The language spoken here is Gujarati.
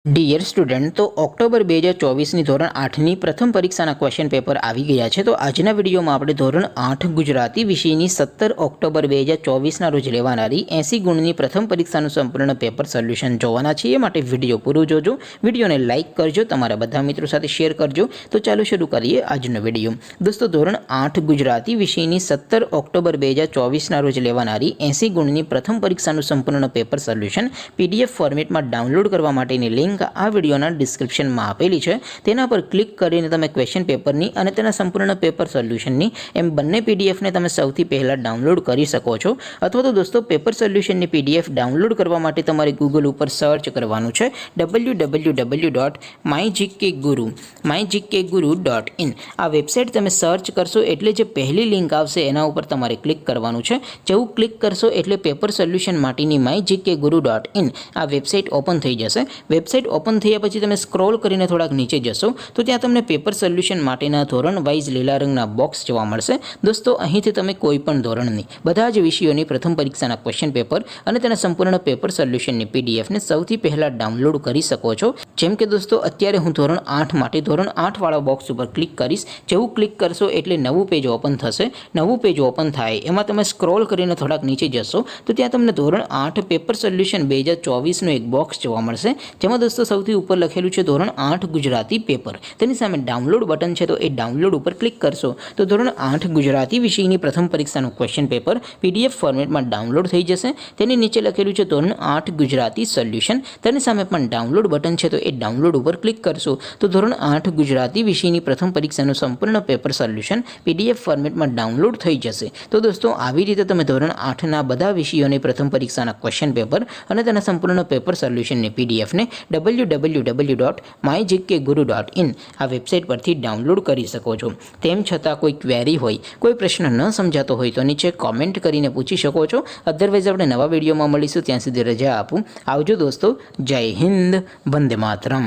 ડિયર સ્ટુડન્ટ, તો ઓક્ટોબર 2024ની ધોરણ 8ની પ્રથમ પરીક્ષાના ક્વેશ્ચન પેપર આવી ગયા છે। તો આજના વિડીયોમાં આપણે ધોરણ 8 ગુજરાતી વિષયની 17 ઓક્ટોબર 2024ના રોજ લેવાનારી 80 ગુણની પ્રથમ પરીક્ષાનું સંપૂર્ણ પેપર સોલ્યુશન જોવાના છીએ। માટે વિડીયો પૂરો જોજો, વિડીયોને લાઇક કરજો, તમારા બધા મિત્રો સાથે શેર કરજો। તો ચાલો શરૂ કરીએ આજનો વિડીયો। દોસ્તો, ધોરણ 8 ગુજરાતી વિષયની 17 ઓક્ટોબર 2024ના રોજ લેવાનારી 80 ગુણની પ્રથમ પરીક્ષાનું સંપૂર્ણ પેપર સોલ્યુશન PDF ફોર્મેટમાં ડાઉનલોડ કરવા માટેની લિંક આ વિડીયોના ડિસ્ક્રિપ્શનમાં આપેલી છે। તેના પર ક્લિક કરીને તમે ક્વેશ્ચન પેપરની અને તેના સંપૂર્ણ પેપર સોલ્યુશનની એમ બંને પીડીએફને તમે સૌથી પહેલાં ડાઉનલોડ કરી શકો છો। અથવા તો દોસ્તો, પેપર સોલ્યુશનની PDF ડાઉનલોડ કરવા માટે તમારે ગૂગલ ઉપર સર્ચ કરવાનું છે www.mygkguru.in। આ વેબસાઇટ તમે સર્ચ કરશો એટલે જે પહેલી લિંક આવશે એના ઉપર તમારે ક્લિક કરવાનું છે। જેવું ક્લિક કરશો એટલે પેપર સોલ્યુશન માટેની mygkguru.in આ વેબસાઇટ ઓપન થઈ જશે। વેબસાઇટ ઓપન થયા પછી તમે સ્ક્રોલ કરીને થોડાક નીચે જશો તો ત્યાં તમને પેપર સોલ્યુશન માટેના ધોરણ વાઇઝ લીલા રંગના બોક્સ જોવા મળશે। દોસ્તો, અહીંથી તમે કોઈ પણ ધોરણની બધા જ વિષયોની પ્રથમ પરીક્ષાના ક્વેશ્ચન પેપર અને તેના સંપૂર્ણ પેપર સોલ્યુશનની પીડીએફને સૌથી પહેલાં ડાઉનલોડ કરી શકો છો। જેમ કે દોસ્તો, અત્યારે હું ધોરણ 8 માટે ધોરણ 8 વાળા બોક્સ ઉપર ક્લિક કરીશ। જેવું ક્લિક કરશો એટલે નવું પેજ ઓપન થશે। નવું પેજ ઓપન થાય એમાં તમે સ્ક્રોલ કરીને થોડાક નીચે જશો તો ત્યાં તમને ધોરણ 8 પેપર સોલ્યુશન 2024નું એક બોક્સ જોવા મળશે। જેમાં દોસ્તો સૌથી ઉપર લખેલું છે ધોરણ 8 ગુજરાતી પેપર। તેની સામે ડાઉનલોડ બટન છે, તો એ ડાઉનલોડ ઉપર ક્લિક કરશો તો ધોરણ 8 ગુજરાતી વિષયની પ્રથમ પરીક્ષાનું ક્વેશ્ચન પેપર PDF ફોર્મેટમાં ડાઉનલોડ થઈ જશે। તેની નીચે લખેલું છે ધોરણ 8 ગુજરાતી સોલ્યુશન। તેની સામે પણ ડાઉનલોડ બટન છે, તો એ ડાઉનલોડ ઉપર ક્લિક કરશો તો ધોરણ 8 ગુજરાતી વિષયની પ્રથમ પરીક્ષાનું સંપૂર્ણ પેપર સોલ્યુશન PDF ફોર્મેટમાં ડાઉનલોડ થઈ જશે। તો દોસ્તો, આવી રીતે તમે ધોરણ 8ના બધા વિષયોની પ્રથમ પરીક્ષાના ક્વેશ્ચન પેપર અને તેના સંપૂર્ણ પેપર સોલ્યુશનની પીડીએફને www.mygkguru.in આ વેબસાઇટ પરથી ડાઉનલોડ કરી શકો છો। તેમ છતાં કોઈ ક્વેરી હોય, કોઈ પ્રશ્ન ન સમજાતો હોય તો નીચે કોમેન્ટ કરીને પૂછી શકો છો। અધરવાઇઝ આપણે નવા વિડીયોમાં મળીશું, ત્યાં સુધી રજા આપું। આવજો દોસ્તો, જય હિન્દ, વંદે માતરમ।